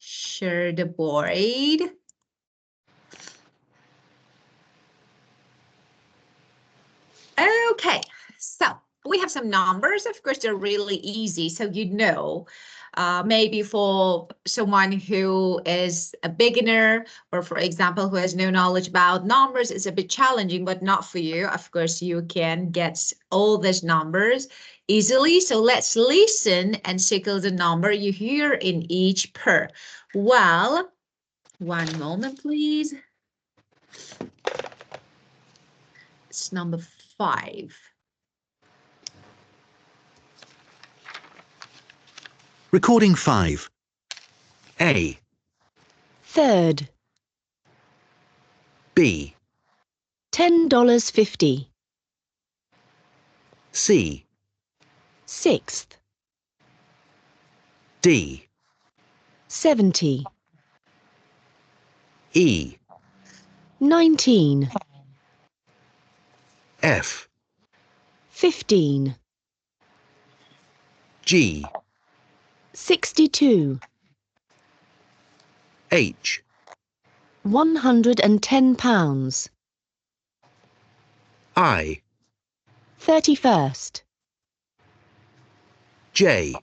share the board. Okay, so we have some numbers. Of course, they're really easy, so you know. Maybe for someone who is a beginner or, for example, who has no knowledge about numbers, it's a bit challenging, but not for you. Of course, you can get all these numbers easily. So let's listen and circle the number you hear in each pair. Well, one moment, please. It's number 5. Recording 5. A. Third. B. $10.50. C. Sixth. D. 70. E. 19. F. 15. G. 62. H. 110 pounds. I. 31st. J.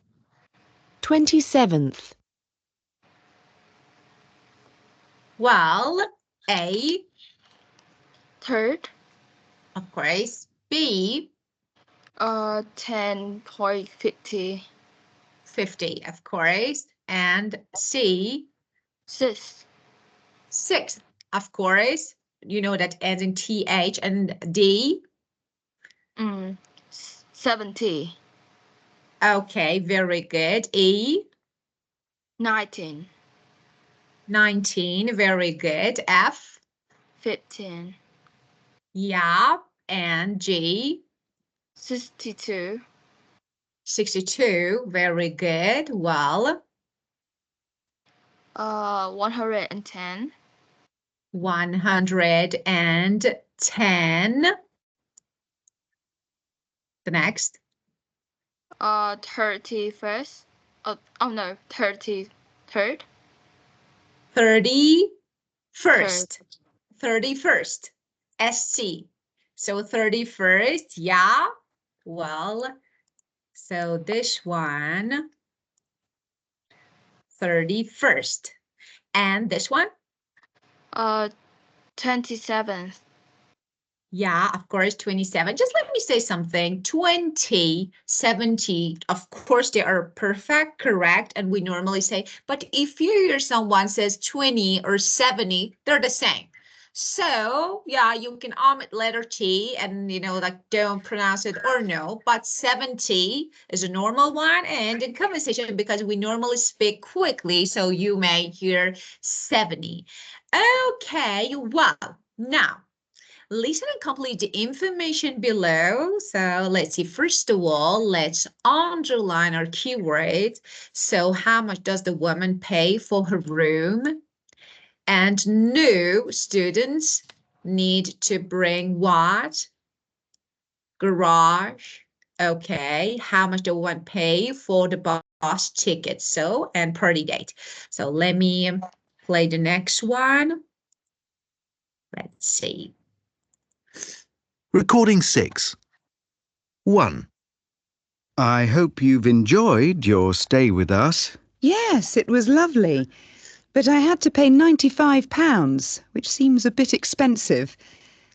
27th. Well, A, Third, of course, B, 10.50. 50, of course, and C, Sixth, 6, of course. You know that ends in TH, and D. 70. Okay, very good. E, 19. 19, very good. F, 15. yeah, and G, 62. 62, very good. Well, 110. 110. The next. 31st. Oh no, 33rd. 31st. 31st. SC. So 31st, yeah. Well, so this one, 31st. And this one? 27th. Yeah, of course, 27. Just let me say something. 20, 70, of course, they are perfect, correct, and we normally say, but if you hear someone says 20 or 70, they're the same. So, yeah, you can omit letter T and, like don't pronounce it or no, but 70 is a normal one. And in conversation, because we normally speak quickly, so you may hear 70. Okay, well, now, listen and complete the information below. So let's see, first of all, let's underline our keywords. So how much does the woman pay for her room? And new students need to bring what? Garage. Okay, how much do the woman pay for the bus ticket? So, and party date. So let me play the next one. Let's see. Recording 6. 1. I hope you've enjoyed your stay with us. Yes, it was lovely. But I had to pay £95, which seems a bit expensive.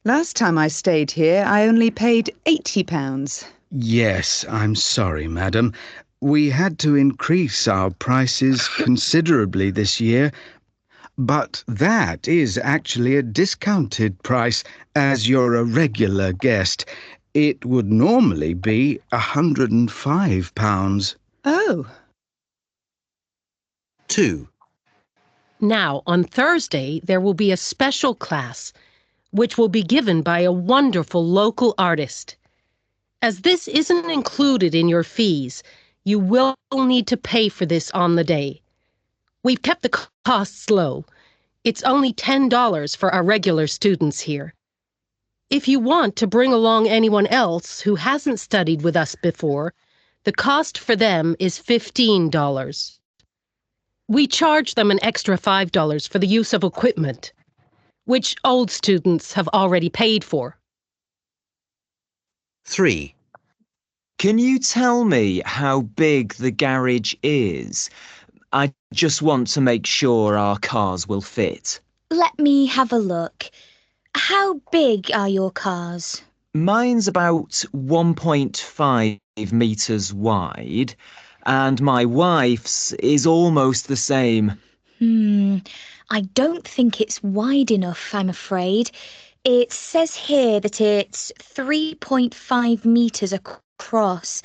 Last time I stayed here, I only paid £80. Yes, I'm sorry, madam. We had to increase our prices considerably this year. But that is actually a discounted price, as you're a regular guest. It would normally be £105. Oh. 2. Now, on Thursday, there will be a special class, which will be given by a wonderful local artist. As this isn't included in your fees, you will need to pay for this on the day. We've kept the costs low. It's only $10 for our regular students here. If you want to bring along anyone else who hasn't studied with us before, the cost for them is $15. We charge them an extra $5 for the use of equipment, which old students have already paid for. 3. Can you tell me how big the garage is? I just want to make sure our cars will fit. Let me have a look. How big are your cars? Mine's about 1.5 meters wide, and my wife's is almost the same. I don't think it's wide enough, I'm afraid. It says here that it's 3.5 metres across,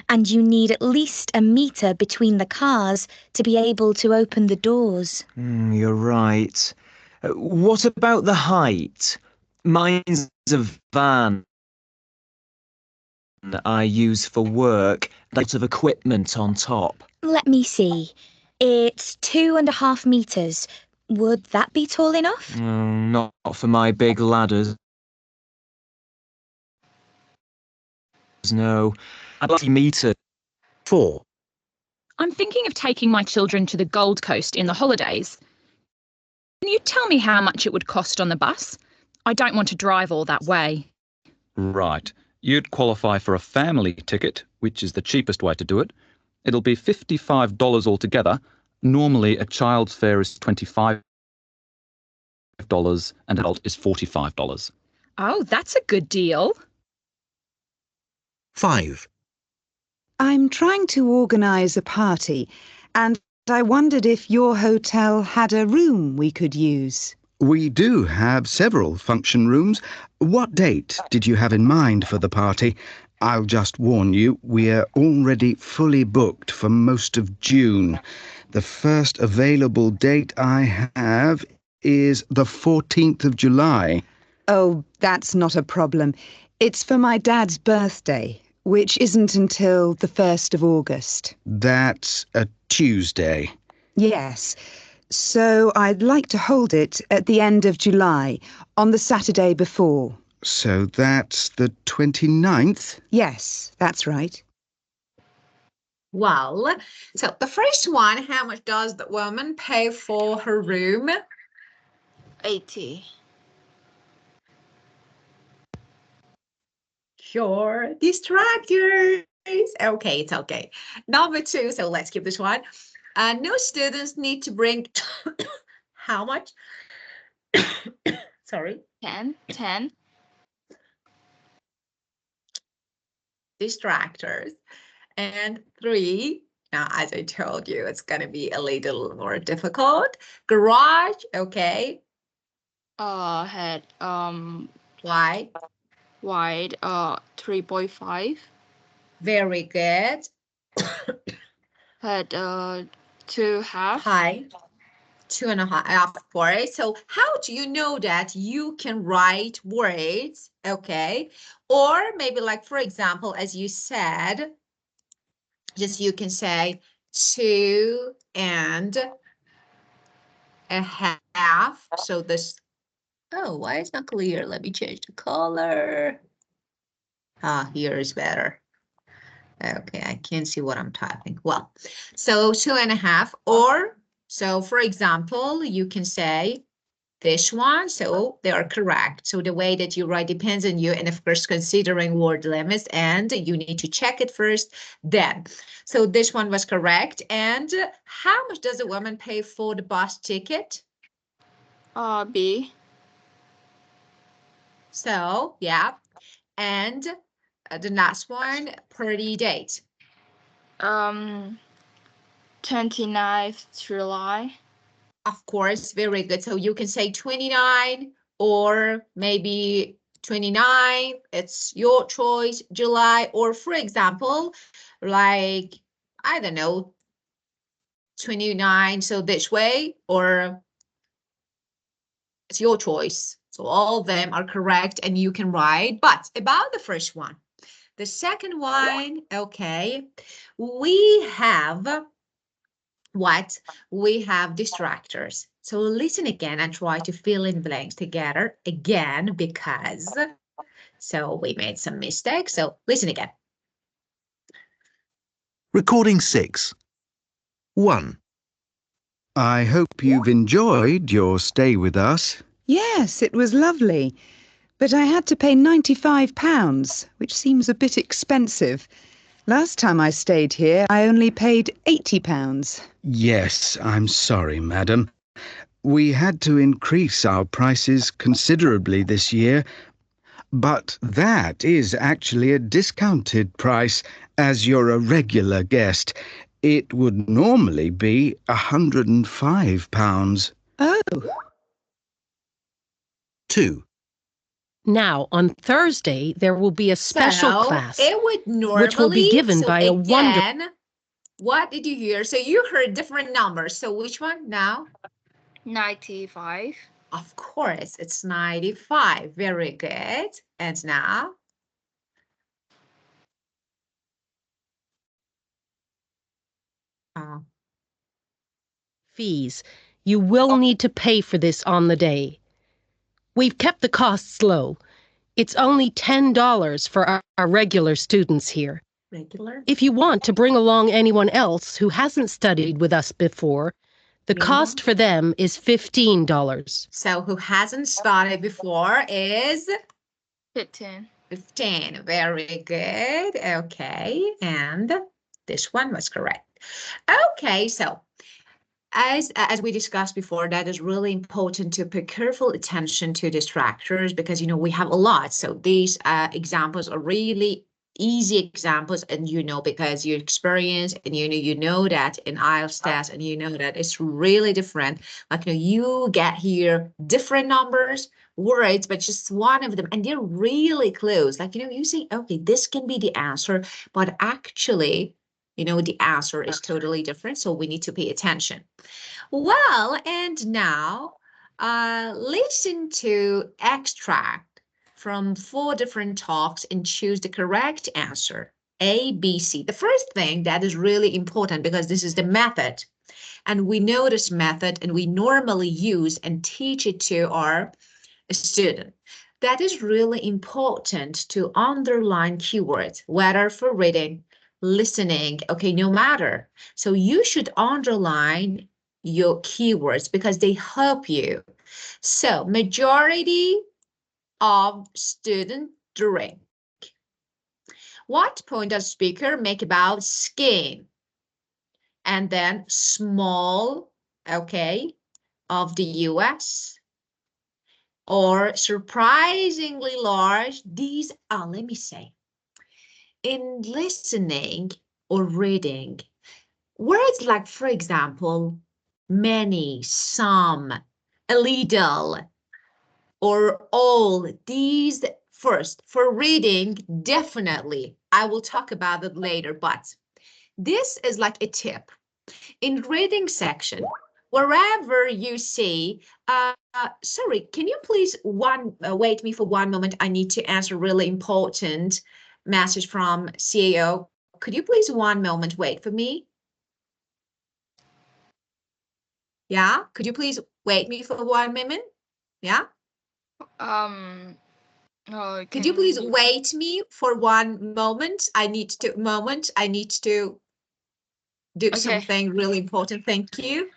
and you need at least a metre between the cars to be able to open the doors. You're right. What about the height? Mine's a van I use for work, lots of equipment on top. Let me see. It's 2.5 metres. Would that be tall enough? Not for my big ladders. No, I'd like a meter. 4. I'm thinking of taking my children to the Gold Coast in the holidays. Can you tell me how much it would cost on the bus? I don't want to drive all that way. Right. You'd qualify for a family ticket, which is the cheapest way to do it. It'll be $55 altogether. Normally, a child's fare is $25 and adult is $45. Oh, that's a good deal. 5. I'm trying to organise a party, and I wondered if your hotel had a room we could use. We do have several function rooms. What date did you have in mind for the party? I'll just warn you, we're already fully booked for most of June. The first available date I have is the 14th of July. Oh, that's not a problem. It's for my dad's birthday, which isn't until the 1st of August. That's a Tuesday. Yes. So I'd like to hold it at the end of July, on the Saturday before. So that's the 29th? Yes, that's right. Well, so the first one, how much does the woman pay for her room? 80. Sure, distractors. Okay, it's okay. Number 2, so let's keep this one. No students need to bring how much? Sorry. 10. Distractors. And 3, now as I told you, it's going to be a little more difficult. Garage, okay. Had Why? wide 3.5. Very good. Had 2 half. High. 2.5, of course. So how do you know that you can write words? Okay. Or maybe like, for example, as you said, just you can say 2.5. So this, oh, why it's not clear? Let me change the color. Here is better. Okay, I can't see what I'm typing. Well, so 2.5, or so for example, you can say this one, so they are correct. So the way that you write depends on you, and of course, considering word limits, and you need to check it first then. So this one was correct. And how much does a woman pay for the bus ticket? B. So, yeah. And the last one, party date. 29th July. Of course, very good. So you can say 29 or maybe 29. It's your choice, July. Or for example, like, I don't know, 29. So this way, or it's your choice. So all of them are correct and you can write. But about the first one, the second one, okay, we have what? We have distractors. So listen again and try to fill in blanks together again because so we made some mistakes. So listen again. Recording 6. 1. I hope you've enjoyed your stay with us. Yes, it was lovely. But I had to pay £95, which seems a bit expensive. Last time I stayed here, I only paid £80. Yes, I'm sorry, madam. We had to increase our prices considerably this year, but that is actually a discounted price as you're a regular guest. It would normally be £105. Oh, 2. Now, on Thursday, there will be a special So class, it would which will be normally, given so by a wonderful. again, what did you hear? So you heard different numbers. So which one now? 95. Of course, it's 95. Very good. And now? Fees. You will need to pay for this on the day. We've kept the costs low. It's only $10 for our regular students here. Regular? If you want to bring along anyone else who hasn't studied with us before, the Yeah. cost for them is $15. So who hasn't started before is 15. 15. Very good. Okay. And this one was correct. Okay. So as we discussed before, that is really important to pay careful attention to distractors because, we have a lot. So these examples are really easy examples, and because you experience and you know that in IELTS test, and that it's really different. Like you get here different numbers, words, but just one of them, and they're really close. Like you say, okay, this can be the answer, but actually, the answer is totally different. So we need to pay attention. Well, and now listen to extract from 4 different talks and choose the correct answer. A, B, C. The first thing that is really important because this is the method. And we know this method and we normally use and teach it to our student. That is really important to underline keywords, whether for reading, listening, okay, no matter. So you should underline your keywords because they help you. So majority of student drink. What point does speaker make about skin? And then small, okay, of the US. Or surprisingly large, these are, let me say, in listening or reading, words like, for example, many, some, a little, or all, these first. For reading, definitely. I will talk about it later, but this is like a tip. In reading section, wherever you see, sorry, can you please wait me for one moment? I need to answer a really important message from CAO. Could you please one moment wait for me? Yeah, could you please wait me for one moment? Yeah. Could you please wait me for one moment? I need to do something really important. Thank you.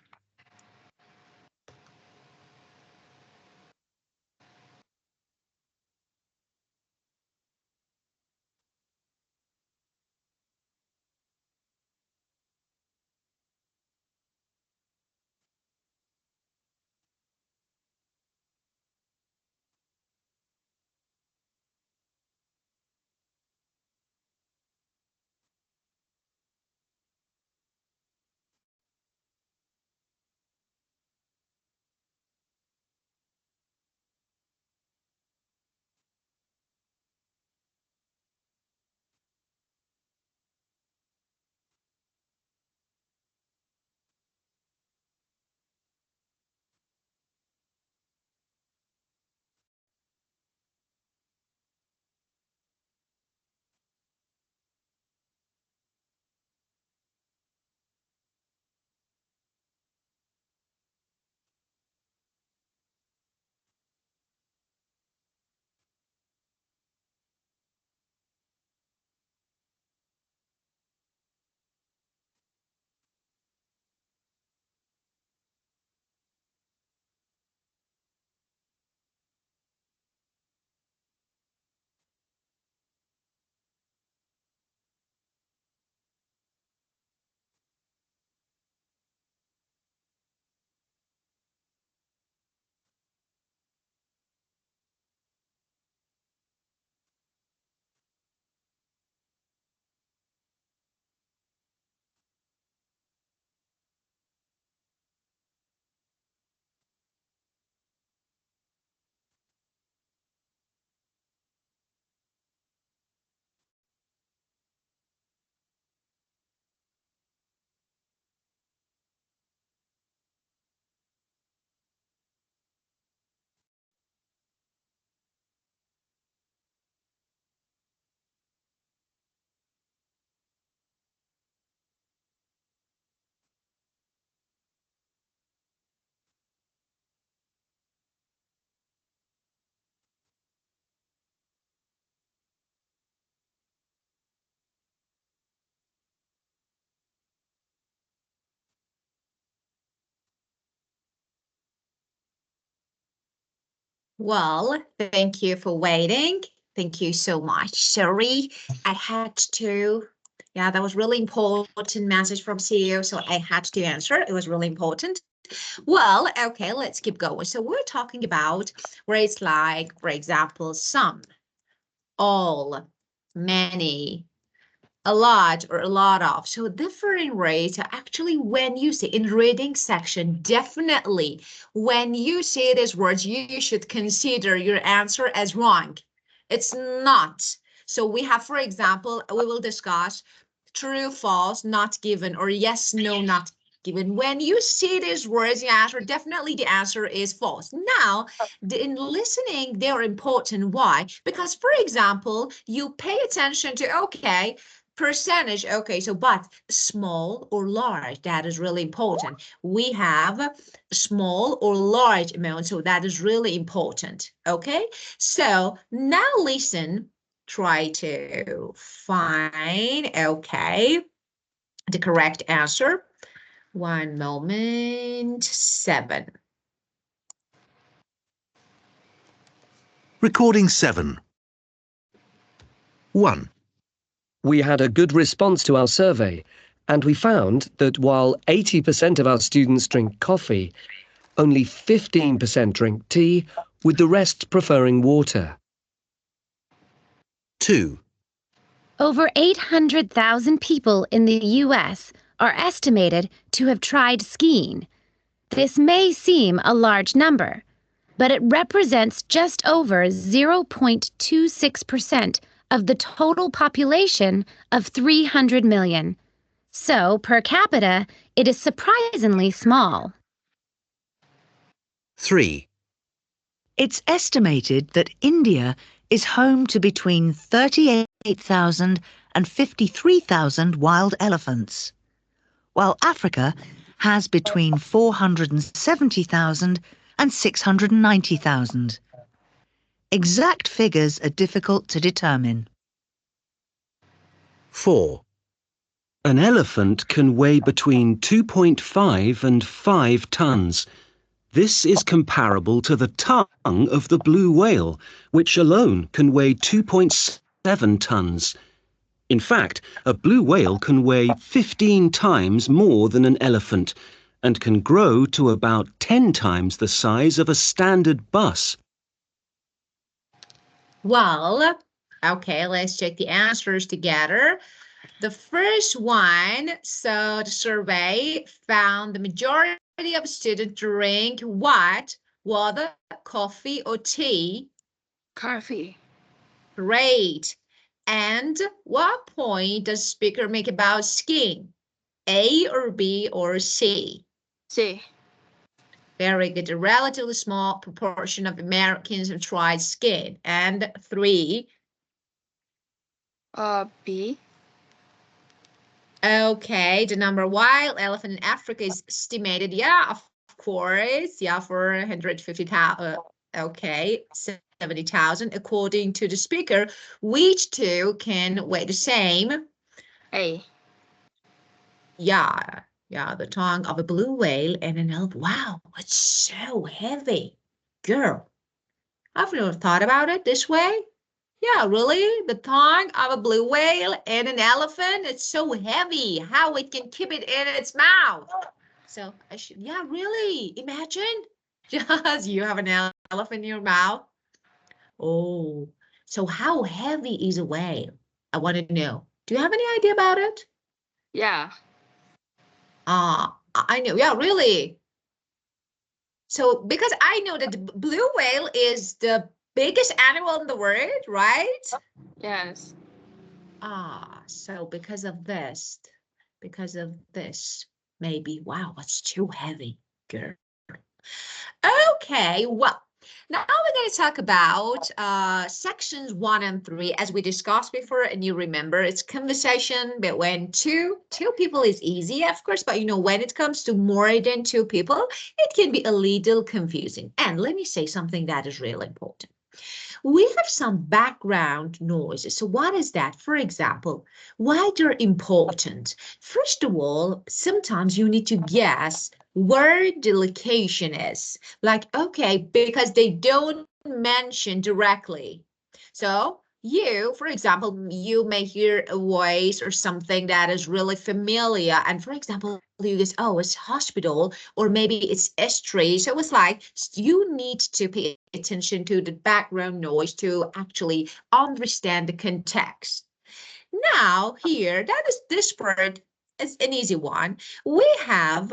Well, thank you for waiting. Thank you so much. Sorry, I had to. Yeah, that was really important message from CEO, so I had to answer. It was really important. Well, okay, let's keep going. So we're talking about where it's like, for example, some, all, many, a lot or a lot of. So different rates are actually when you say in reading section, definitely when you say these words, you should consider your answer as wrong. It's not. So we have, for example, we will discuss true, false, not given, or yes, no, not given. When you see these words, the answer, definitely the answer is false. Now, in listening, they're important. Why? Because, for example, you pay attention to, okay, percentage, okay, so but small or large, that is really important. We have small or large amount, so that is really important, okay? So now listen, try to find, okay, the correct answer. One moment, 7. Recording 7. 1, We had a good response to our survey, and we found that while 80% of our students drink coffee, only 15% drink tea, with the rest preferring water. 2, Over 800,000 people in the U.S. are estimated to have tried skiing. This may seem a large number, but it represents just over 0.26% of the total population of 300 million. So, per capita, it is surprisingly small. 3, It's estimated that India is home to between 38,000 and 53,000 wild elephants, while Africa has between 470,000 and 690,000. Exact figures are difficult to determine. 4, An elephant can weigh between 2.5 and 5 tons. This is comparable to the tongue of the blue whale, which alone can weigh 2.7 tons. In fact, a blue whale can weigh 15 times more than an elephant and can grow to about 10 times the size of a standard bus. Well, okay, let's check the answers together. The first one, so the survey found the majority of students drink what? Water, coffee, or tea? Coffee. Great. And what point does speaker make about skiing? A or B or C? C. Very good. A relatively small proportion of Americans have tried skiing. And 3. B. Okay, the number wild elephant in Africa is estimated, yeah, of course, yeah, for 150,000, okay, 70,000, according to the speaker. Which two can weigh the same? A. Yeah, the tongue of a blue whale and an elephant. Wow, it's so heavy. Girl, I've never thought about it this way. Yeah, really? The tongue of a blue whale and an elephant? It's so heavy. How it can keep it in its mouth? So I should, yeah, really. Imagine just you have an elephant in your mouth. Oh, so how heavy is a whale? I want to know. Do you have any idea about it? Yeah. I know. Yeah, really. So because I know that the blue whale is the biggest animal in the world, right? Yes. So because of this, maybe, wow, it's too heavy, girl. Okay, well, now we're going to talk about sections 1 and 3, as we discussed before, and you remember it's conversation between two people is easy, of course, but you know, when it comes to more than 2 people, it can be a little confusing. And let me say something that is really important. We have some background noises. So what is that? For example, why they're important? First of all, sometimes you need to guess where the location is. Like, okay, because they don't mention directly. So you, for example, you may hear a voice or something that is really familiar. And for example, you guess, oh, it's hospital, or maybe it's S3. So it's like you need to pay attention to the background noise to actually understand the context. Now here, that is this part. It's an easy one. We have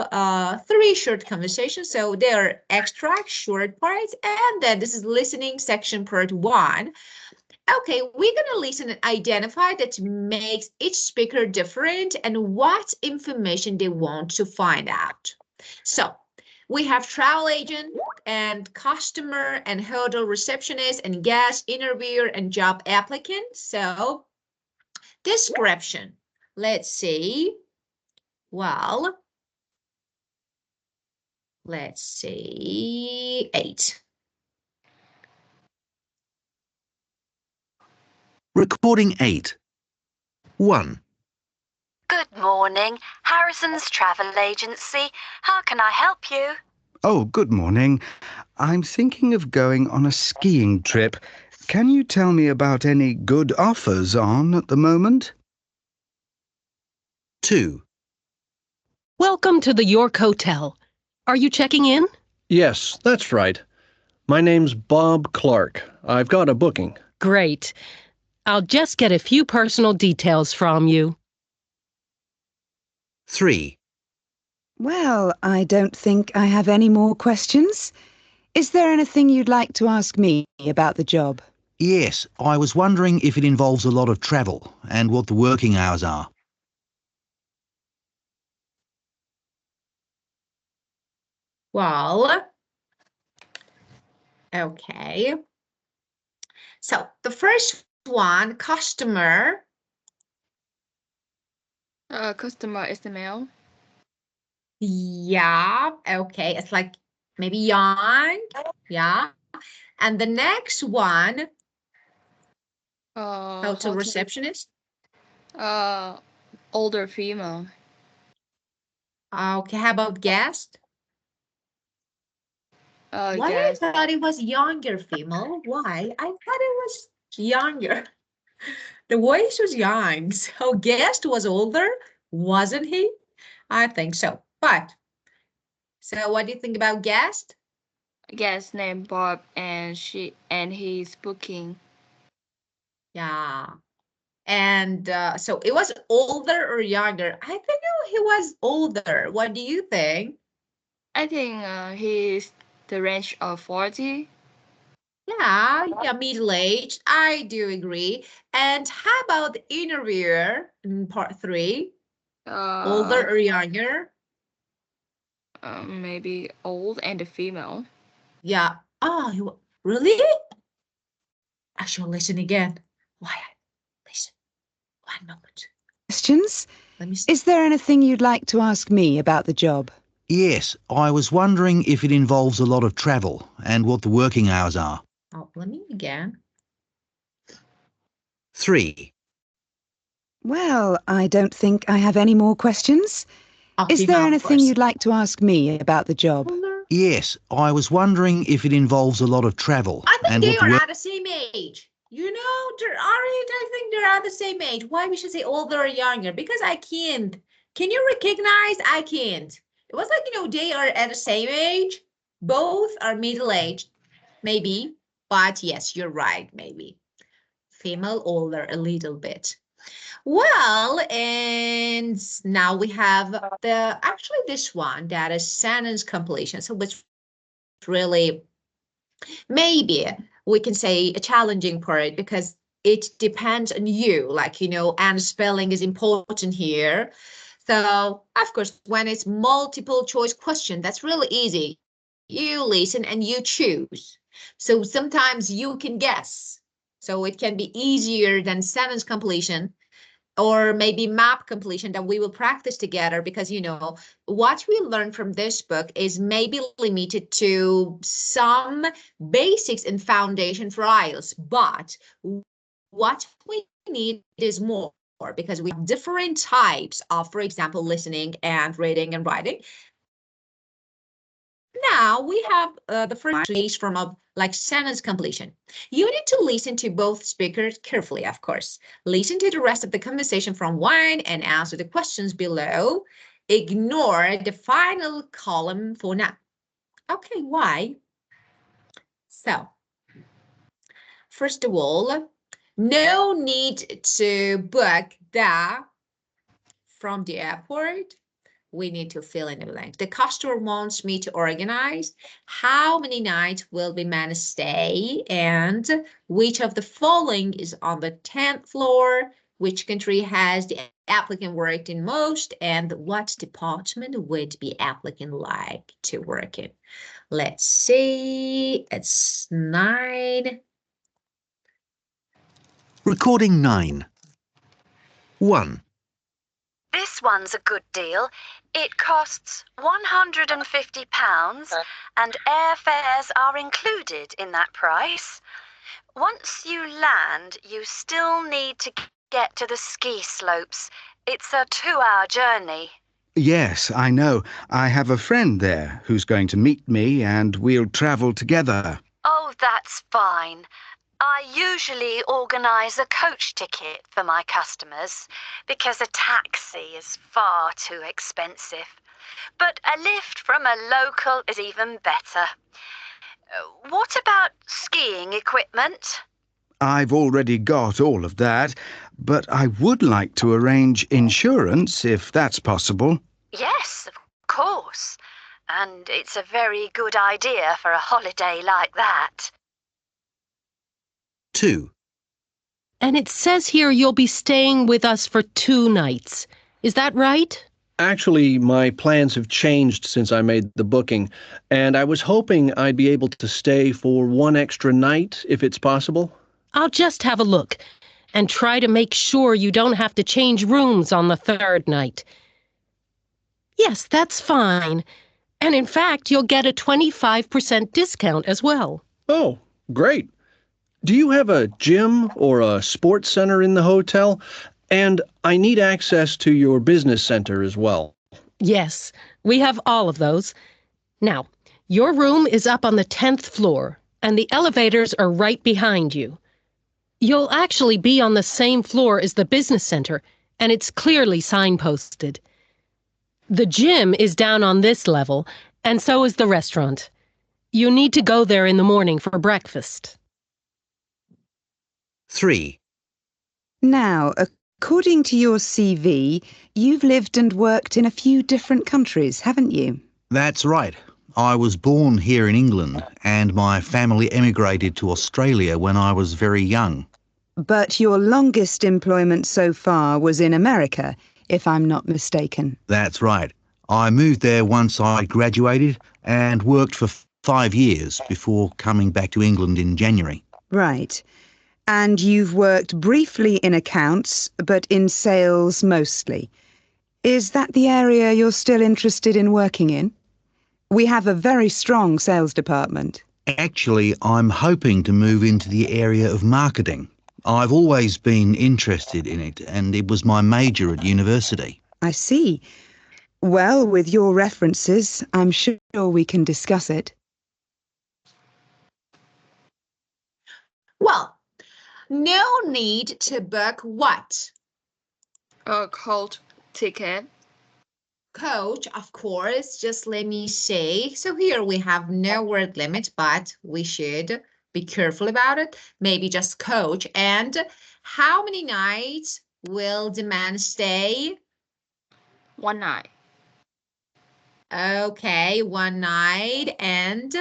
3 short conversations, so they are extract short parts, and then this is listening section part 1. Okay, we're gonna listen and identify that makes each speaker different and what information they want to find out. So we have travel agent and customer and hotel receptionist and guest interviewer and job applicant. So description, let's see. Well, let's see, 8. Recording 8. 1. Good morning, Harrison's Travel Agency. How can I help you? Oh, good morning. I'm thinking of going on a skiing trip. Can you tell me about any good offers on at the moment? 2. Welcome to the York Hotel. Are you checking in? Yes, that's right. My name's Bob Clark. I've got a booking. Great. I'll just get a few personal details from you. 3. Well, I don't think I have any more questions. Is there anything you'd like to ask me about the job? Yes, I was wondering if it involves a lot of travel and what the working hours are. Well, okay. So the first one, customer. Customer is the male. Yeah, okay. It's like maybe young. Yeah. And the next one, hotel receptionist. Older female. Okay, how about guest? Why Guest. I thought it was younger female? Why? I thought it was younger. The voice was young, so guest was older, wasn't he? I think so. But so what do you think about guest? Guest named Bob, and he's booking. Yeah. And so it was older or younger? I think he was older. What do you think? I think he's the range of 40. Yeah, middle-aged. I do agree. And how about the interviewer in part 3? Older or younger? Maybe old and a female. Yeah. Oh, really? I shall listen again. Why? Listen. 1 moment. Questions? Let me see. Is there anything you'd like to ask me about the job? Yes, I was wondering if it involves a lot of travel and what the working hours are. Oh, let me again. 3. Well, I don't think I have any more questions. Is there anything you'd like to ask me about the job? Yes, I was wondering if it involves a lot of travel. I think and they what the are work. at the same age. You know, I think they're at the same age. Why we should say older or younger? Because I can't. Can you recognize? I can't. It was like, they are at the same age. Both are middle-aged, maybe. But yes, you're right, maybe. Female, older a little bit. Well, and now we have actually this one that is sentence completion. So which really maybe we can say a challenging part because it depends on you, and spelling is important here. So of course, when it's multiple choice question, that's really easy. You listen and you choose. So sometimes you can guess. So it can be easier than sentence completion or maybe map completion that we will practice together because, what we learn from this book is maybe limited to some basics and foundation for IELTS, but what we need is more because we have different types of, for example, listening and reading and writing. Now, now we have the first piece from a sentence completion. You need to listen to both speakers carefully, of course. Listen to the rest of the conversation from one and answer the questions below. Ignore the final column for now. Okay, why? So, first of all, no need to book from the airport. We need to fill in the blank. The customer wants me to organize how many nights will be man stay and which of the following is on the 10th floor, which country has the applicant worked in most, and what department would be applicant like to work in. Let's see, it's 9. Recording 9. 1. This one's a good deal. It costs £150 and airfares are included in that price. Once you land, you still need to get to the ski slopes. It's a 2-hour journey. Yes, I know. I have a friend there who's going to meet me and we'll travel together. Oh, that's fine. I usually organise a coach ticket for my customers because a taxi is far too expensive. But a lift from a local is even better. What about skiing equipment? I've already got all of that, but I would like to arrange insurance if that's possible. Yes, of course. And it's a very good idea for a holiday like that. 2. And it says here you'll be staying with us for 2 nights. Is that right? Actually, my plans have changed since I made the booking, and I was hoping I'd be able to stay for 1 extra night, if it's possible. I'll just have a look and try to make sure you don't have to change rooms on the 3rd night. Yes, that's fine. And in fact, you'll get a 25% discount as well. Oh, great. Do you have a gym or a sports center in the hotel? And I need access to your business center as well. Yes, we have all of those. Now, your room is up on the 10th floor, and the elevators are right behind you. You'll actually be on the same floor as the business center, and it's clearly signposted. The gym is down on this level, and so is the restaurant. You need to go there in the morning for breakfast. 3. Now, according to your CV, you've lived and worked in a few different countries, haven't you? That's right. I was born here in England and my family emigrated to Australia when I was very young. But your longest employment so far was in America, if I'm not mistaken. That's right. I moved there once I graduated and worked for 5 years before coming back to England in January. Right. And you've worked briefly in accounts, but in sales mostly. Is that the area you're still interested in working in? We have a very strong sales department. Actually, I'm hoping to move into the area of marketing. I've always been interested in it, and it was my major at university. I see. Well, with your references, I'm sure we can discuss it. Well, no need to book what? A coach ticket. Coach, of course. Just let me see. So here we have no word limit, but we should be careful about it. Maybe just coach. And how many nights will the man stay? 1 night. Okay, 1 night. And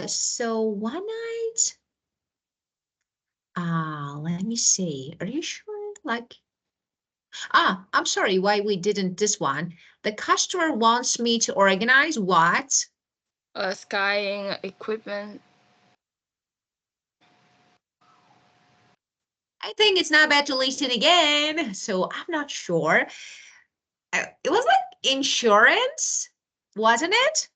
so 1 night. Let me see. Are you sure? I'm sorry why we didn't this one. The customer wants me to organize what? Skiing equipment. I think it's not bad to listen again. So I'm not sure. It was like insurance, wasn't it?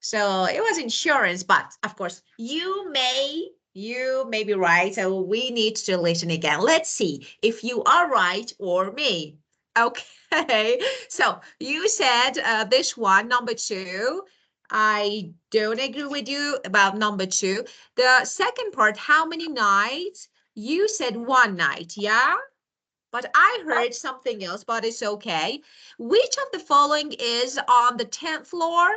So it was insurance, but of course you may be right. So we need to listen again. Let's see if you are right or me. Okay. So you said this one, number 2. I don't agree with you about number 2. The second part, how many nights? You said 1 night, yeah? But I heard something else, but it's okay. Which of the following is on the 10th floor?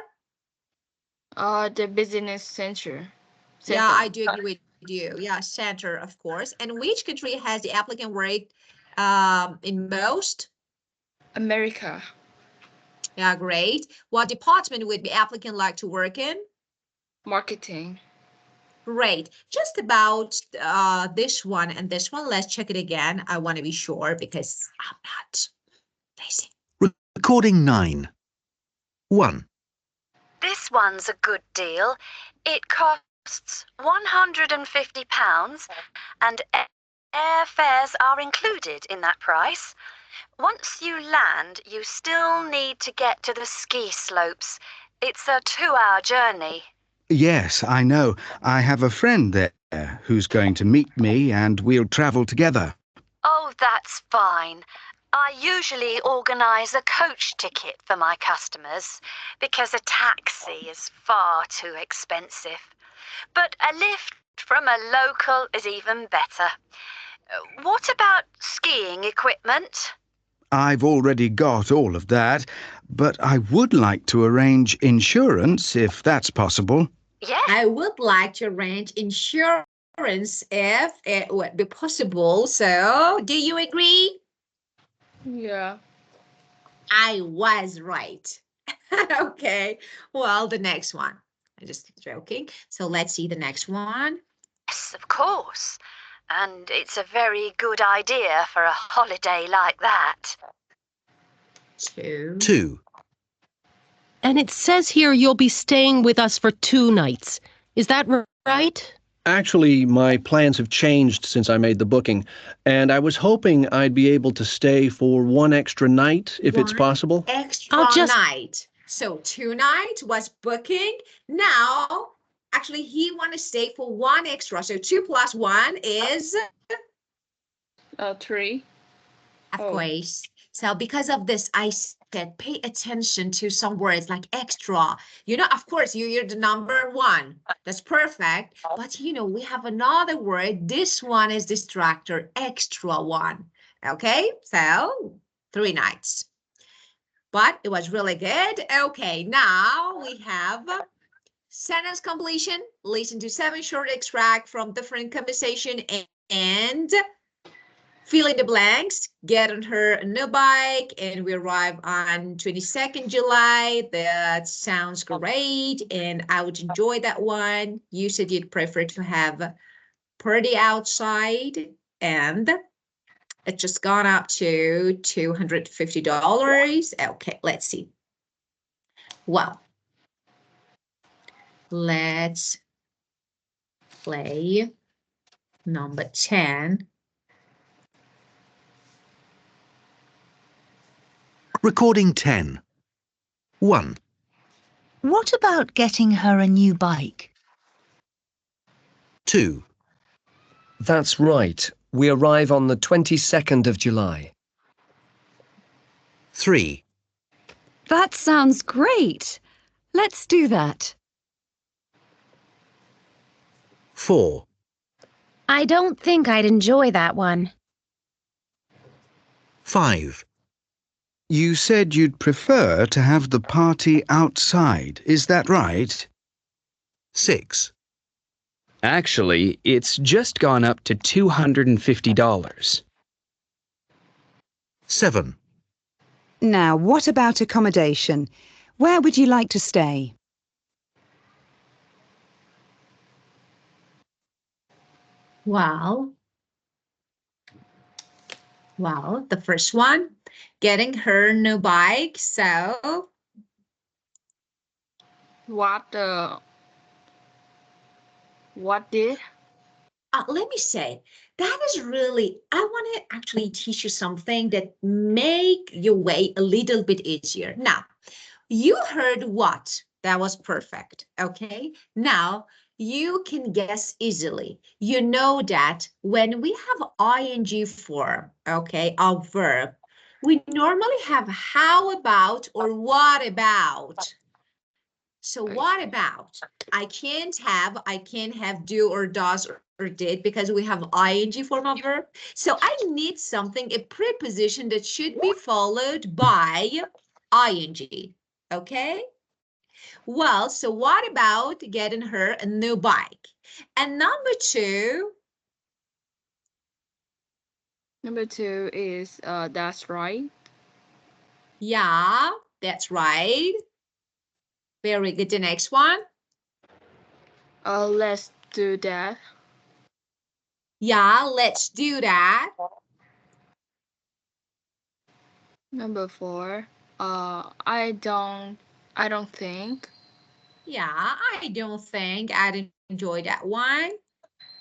The business center. Yeah, I do agree with you. Yeah, center, of course. And which country has the applicant rate in most? America. Yeah, great. What department would the applicant like to work in? Marketing. Great. Just about this one and this one. Let's check it again. I want to be sure because I'm not lazy. Recording 9. 1. This one's a good deal. It costs £150 and airfares are included in that price. Once you land, you still need to get to the ski slopes. It's a 2-hour journey. Yes, I know. I have a friend there who's going to meet me and we'll travel together. Oh, that's fine. I usually organise a coach ticket for my customers because a taxi is far too expensive. But a lift from a local is even better. What about skiing equipment? I've already got all of that, but I would like to arrange insurance if that's possible. Yeah. I would like to arrange insurance if it would be possible. So, do you agree? Yeah. I was right. Okay. Well, the next one. I'm just joking. So let's see the next one. Yes, of course. And it's a very good idea for a holiday like that. 2. 2. And it says here you'll be staying with us for 2 nights. Is that right? Actually, my plans have changed since I made the booking, and I was hoping I'd be able to stay for 1 extra night, if it's possible. Extra night. So 2 nights was booking. Now, actually, he want to stay for 1 extra. So 2 plus 1 is 3. Of course. So because of this, I said pay attention to some words like extra. You know, of course, you're the number 1. That's perfect. But, you know, we have another word. This one is distractor, extra one. Okay, so 3 nights. But it was really good. Okay, now we have sentence completion. Listen to 7 short extract from different conversation and fill in the blanks. Get on her new bike and we arrive on 22nd July. That sounds great and I would enjoy that one. You said you'd prefer to have party outside and it just gone up to $250. Okay, let's see. Well, let's play number 10. Recording 10. 1. What about getting her a new bike? 2. That's right. We arrive on the 22nd of July. 3. That sounds great. Let's do that. 4. I don't think I'd enjoy that one. 5. You said you'd prefer to have the party outside, is that right? 6. Actually, it's just gone up to $250. 7. Now, what about accommodation? Where would you like to stay? Well, the first one, getting her new bike. So What did? let me say, that is really, I want to actually teach you something that make your way a little bit easier. Now, you heard what? That was perfect, okay? Now, you can guess easily. You know that when we have ing form, okay, a verb, we normally have how about or what about. So what about? I can't have do or does or did because we have ing form of verb. So I need something, a preposition that should be followed by ing. Okay? Well, so what about getting her a new bike? And number two. Number two is that's right. Yeah, that's right. Very good. The next one. Let's do that. Yeah, let's do that. Number four. I don't think. Yeah, I don't think I'd enjoy that one.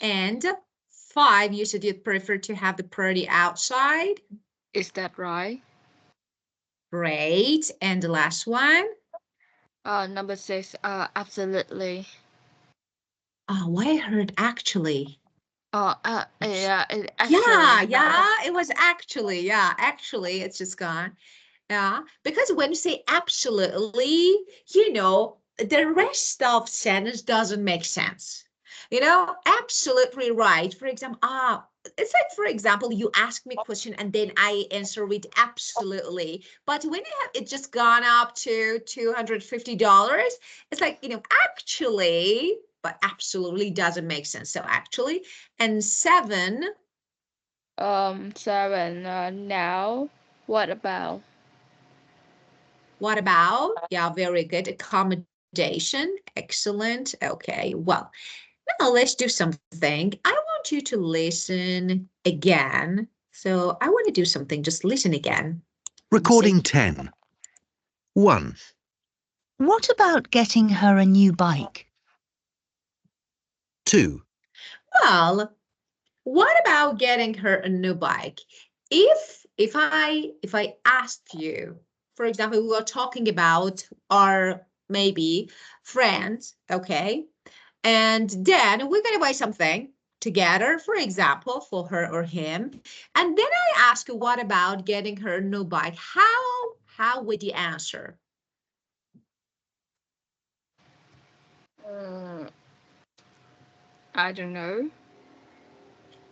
And five, you said you'd prefer to have the party outside. Is that right? Great. And the last one. Number six. Absolutely. Oh, I heard actually. Yeah, It was actually, actually, it's just gone. Yeah, because when you say absolutely, the rest of sentence doesn't make sense. Absolutely right. For example, it's like, for example, you ask me a question and then I answer with absolutely. But when it just gone up to $250, it's like, actually, but absolutely doesn't make sense. So actually, and seven. Seven. Now, what about? What about? Yeah, very good. Accommodation. Excellent. Okay, well, now let's do something. I want you to listen again. So I want to do something. Just listen again. Recording 10. 1. What about getting her a new bike? 2. Well, what about getting her a new bike? If I asked you, for example, we were talking about our maybe friends, okay? And then we're gonna buy something together, for example, for her or him. And then I ask you, what about getting her a new bike? How would you answer? I don't know.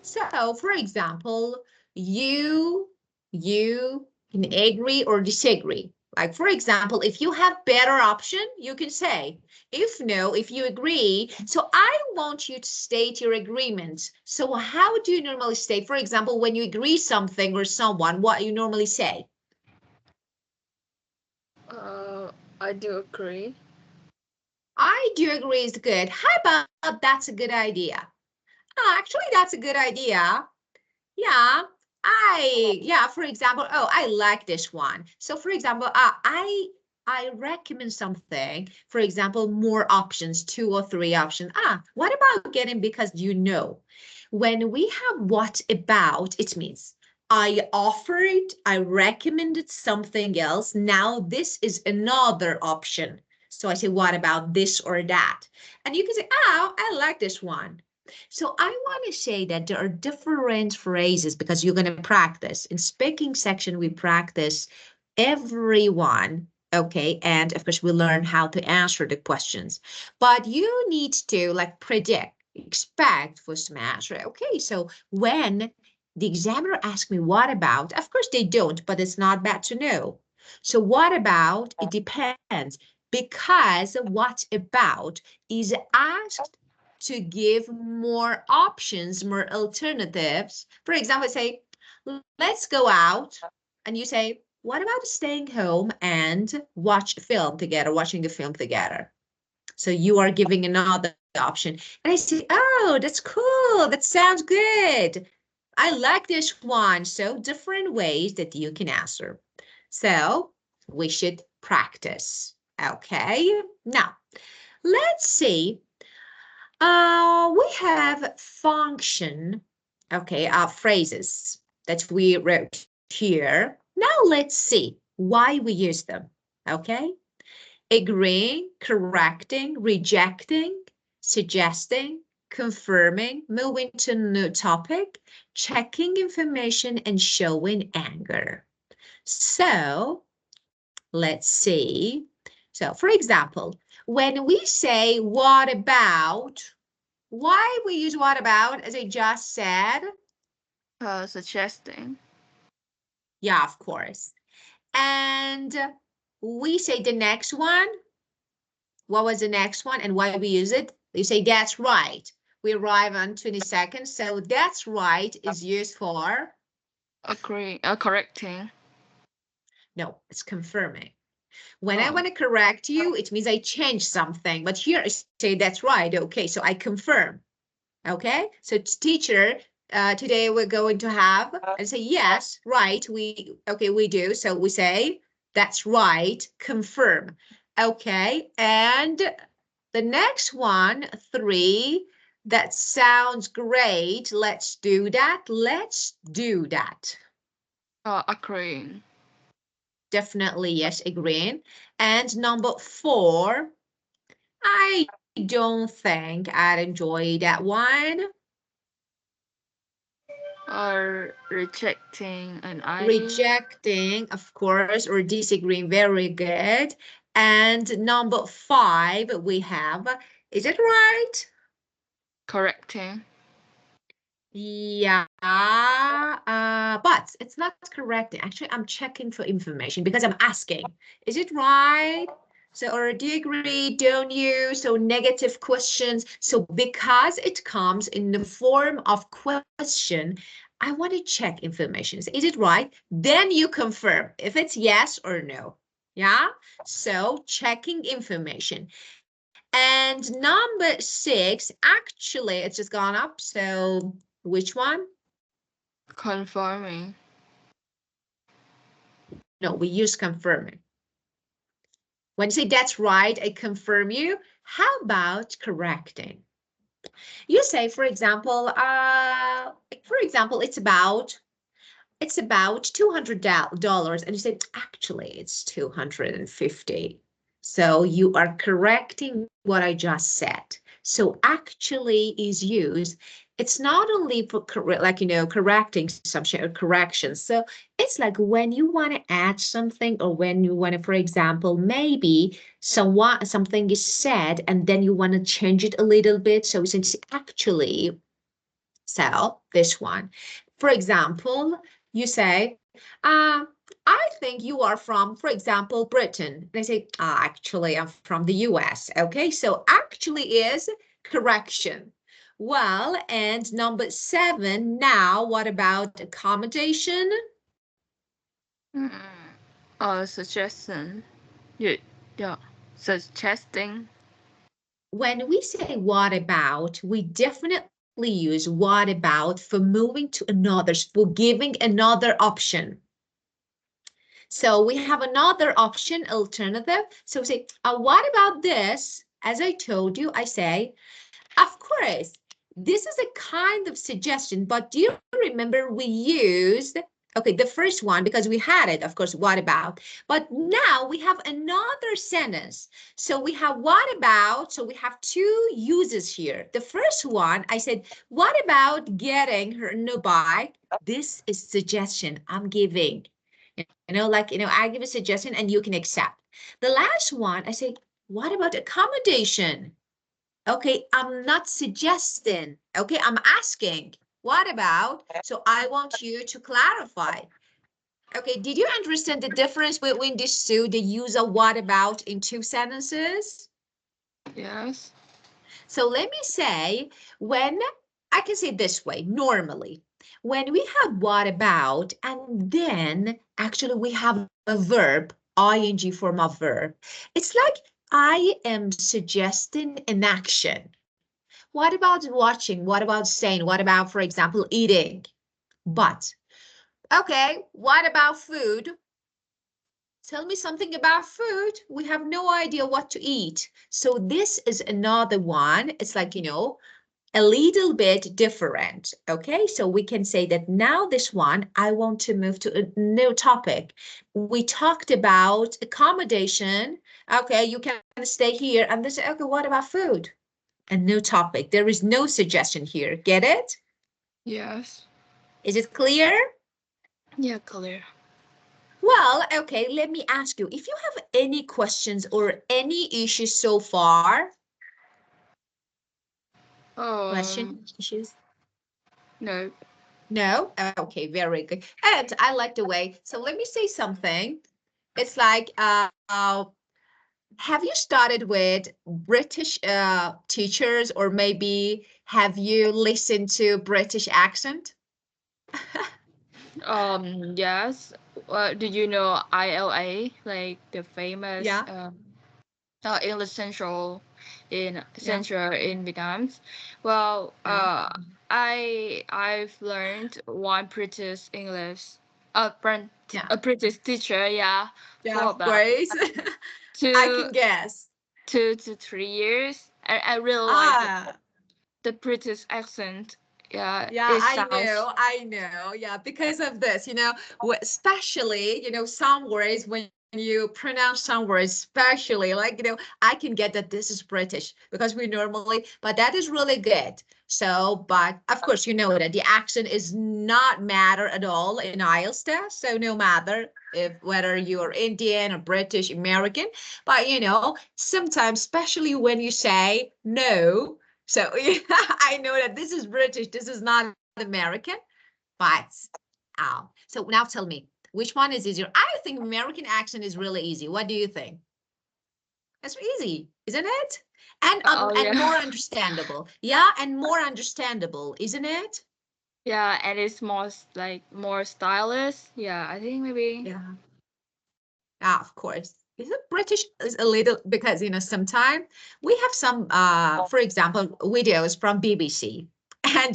So, for example, you can agree or disagree. Like, for example, if you have better option, you can say. If no, if you agree. So I want you to state your agreement. So how do you normally state? For example, when you agree something or someone, what you normally say? I do agree. I do agree is good. How about that's a good idea? Actually, that's a good idea. Yeah, for example, I like this one. So for example, I recommend something, for example, more options, 2 or 3 options. What about getting, because when we have what about, it means I offered, I recommended something else. Now this is another option. So I say, what about this or that? And you can say, I like this one. So I want to say that there are different phrases because you're going to practice. In speaking section, we practice everyone, okay? And of course, we learn how to answer the questions. But you need to predict, expect for some answer. Okay, so when the examiner asks me, what about? Of course, they don't, but it's not bad to know. So what about? It depends. Because what about is asked to give more options, more alternatives. For example, say, let's go out. And you say, what about staying home and watch a film together, watching a film together? So you are giving another option. And I say, oh, that's cool. That sounds good. I like this one. So different ways that you can answer. So we should practice. Okay. Now, let's see. We have function, okay, phrases that we wrote here. Now let's see why we use them, okay? Agreeing, correcting, rejecting, suggesting, confirming, moving to a new topic, checking information, and showing anger. So let's see. So for example, when we say what about, why we use what about, as I just said? Suggesting. Yeah, of course. And we say the next one. What was the next one and why we use it? You say that's right. We arrive on 20 seconds. So that's right is used for? Correcting. No, it's confirming. When I want to correct you, it means I change something. But here I say that's right. Okay, so I confirm. Okay, so teacher, today we're going to have, and say yes, right. We do. So we say that's right. Confirm. Okay, and the next one, 3. That sounds great. Let's do that. Let's do that. Agreeing. Definitely, yes, agreeing. And number 4, I don't think I'd enjoy that one. Or rejecting an idea. Rejecting, of course, or disagreeing. Very good. And number 5, we have, is it right? Correcting. Yeah, but it's not correct. Actually, I'm checking for information because I'm asking, is it right? So, or do you agree? Don't you? So negative questions. So because it comes in the form of question, I want to check information. Is it right? Then you confirm if it's yes or no. Yeah. So checking information. And number 6, actually, it's just gone up. So which one? Confirming. No, we use confirming. When you say that's right, I confirm you. How about correcting? You say, for example, it's about $200, and you say, actually, it's 250. So you are correcting what I just said. So actually is used. It's not only for correcting something or corrections. So it's like when you want to add something, or when you want to, for example, maybe something is said and then you want to change it a little bit. So since actually, so this one, for example, you say, I think you are from, for example, Britain. They say, actually, I'm from the US. Okay, so actually is correction. Well, and number 7, now what about accommodation? Suggestion. Yeah, suggesting. When we say what about, we definitely use what about for moving to another, for giving another option. So we have another option, alternative. So we say, what about this? As I told you, I say, of course, this is a kind of suggestion, but do you remember we used, okay, the first one, because we had it, of course, what about? But now we have another sentence. So we have what about, so we have 2 uses here. The first one, I said, what about getting her new bike? This is suggestion I'm giving. I give a suggestion and you can accept. The last one, I say, what about accommodation? Okay, I'm not suggesting. Okay, I'm asking. What about? So I want you to clarify. Okay, did you understand the difference between these 2, the use of what about in 2 sentences? Yes. So let me say, when I can say this way, normally, when we have what about, and then actually we have a verb, ing form of verb, it's like I am suggesting an action. What about watching? What about saying? What about, for example, eating? But, okay, what about food? Tell me something about food. We have no idea what to eat. So this is another one. It's like, a little bit different. Okay, so we can say that now this one, I want to move to a new topic. We talked about accommodation. Okay, you can stay here. And they say, okay, what about food? A new topic. There is no suggestion here. Get it? Yes. Is it clear? Yeah, clear. Well, okay, let me ask you, if you have any questions or any issues so far, issues? No. No? Okay, very good. And I like the way, so let me say something. It's like, have you started with British teachers, or maybe have you listened to British accent? Yes. Did you know ILA, like the famous Yeah. English Central in Yeah. Vietnam? Well, Yeah. I've learned one British English, Yeah. a British teacher, Yeah, for of about course. I two can guess. 2 to 3 years. I really like Ah, the British accent. Yeah, yeah, it I sounds. know, I know. Yeah, because of this, especially, some words when you pronounce some words, especially like, I can get that this is British because we normally, but that is really good. So, but of course, you know that the accent is not matter at all in IELTS test. So no matter if whether you're Indian or British, American, but sometimes, especially when you say no. So I know that this is British, this is not American, but so now tell me, which one is easier? I think American accent is really easy. What do you think? It's easy, isn't it? Oh And yeah. more understandable. Yeah, and more understandable, isn't it? Yeah, and it's more stylish. Yeah, I think maybe. Yeah. Yeah, of course. Is it British is a little because sometimes we have some for example videos from BBC and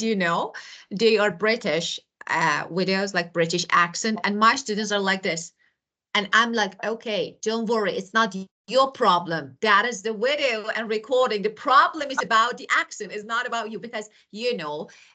they are British videos like British accent and my students are like this and I'm like, okay, don't worry, it's not your problem. That is the video and recording. The problem is about the accent, it's not about you because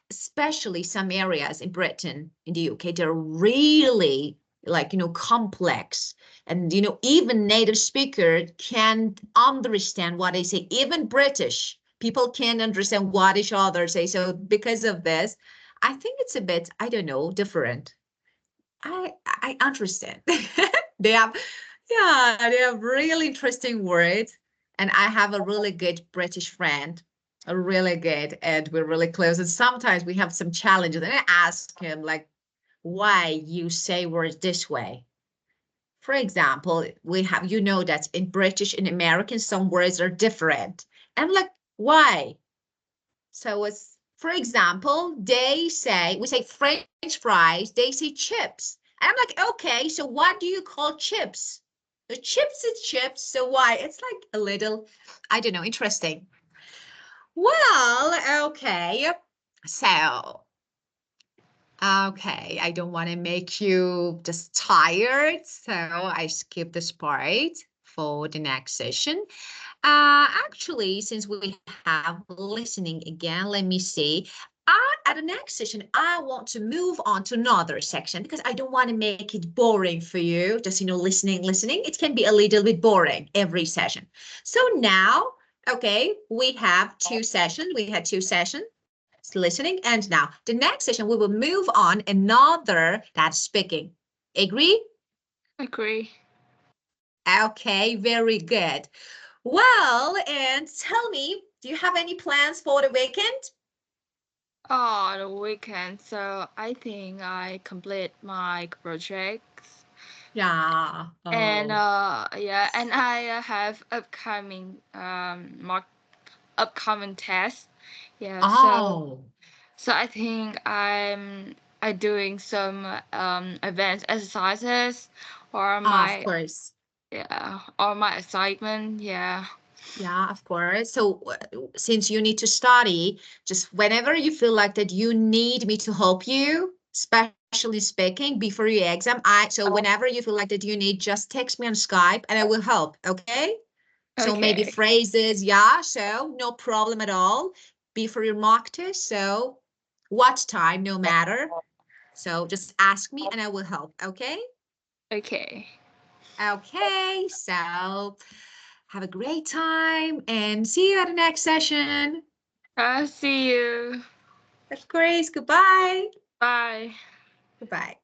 especially some areas in Britain, in the UK, they're really like complex and even native speaker can't understand what they say. Even British people can't understand what each other say. So because of this, I think it's a bit, I don't know, different. I understand. They have, yeah, they have really interesting words. And I have a really good British friend, a really good, and we're really close. And sometimes we have some challenges. And I ask him like, why you say words this way? For example, we have, that in British and American, some words are different. And I'm like, why? So it's, for example, we say French fries, they say chips. And I'm like, okay, so what do you call chips? The chips is chips, so why? It's like a little, I don't know, interesting. Well, okay. So, okay, I don't want to make you just tired, so I skip this part for the next session. Actually, since we have listening again, let me see. At the next session, I want to move on to another section because I don't want to make it boring for you. Just, listening. It can be a little bit boring every session. So now, okay, we have two sessions. We had two sessions listening. And now the next session, we will move on another that's speaking. Agree? Agree. Okay, very good. Well, and tell me, do you have any plans for the weekend? Oh, the weekend. So I think I complete my projects. Yeah. And Oh. yeah, and I have upcoming tests. Yeah, Oh. so I think I doing some advanced exercises or Of my course. assignment. Yeah. Yeah, of course. So since you need to study, just whenever you feel like that you need me to help you, especially speaking before your exam, so whenever you feel like that you need, just text me on Skype and I will help, okay? So maybe Okay. phrases, yeah, so no problem at all. Before your mock test, so what time, no matter. So just ask me and I will help, okay? Okay. Okay, so have a great time and see you at the next session. I'll see you. Of course, goodbye. Bye. Goodbye.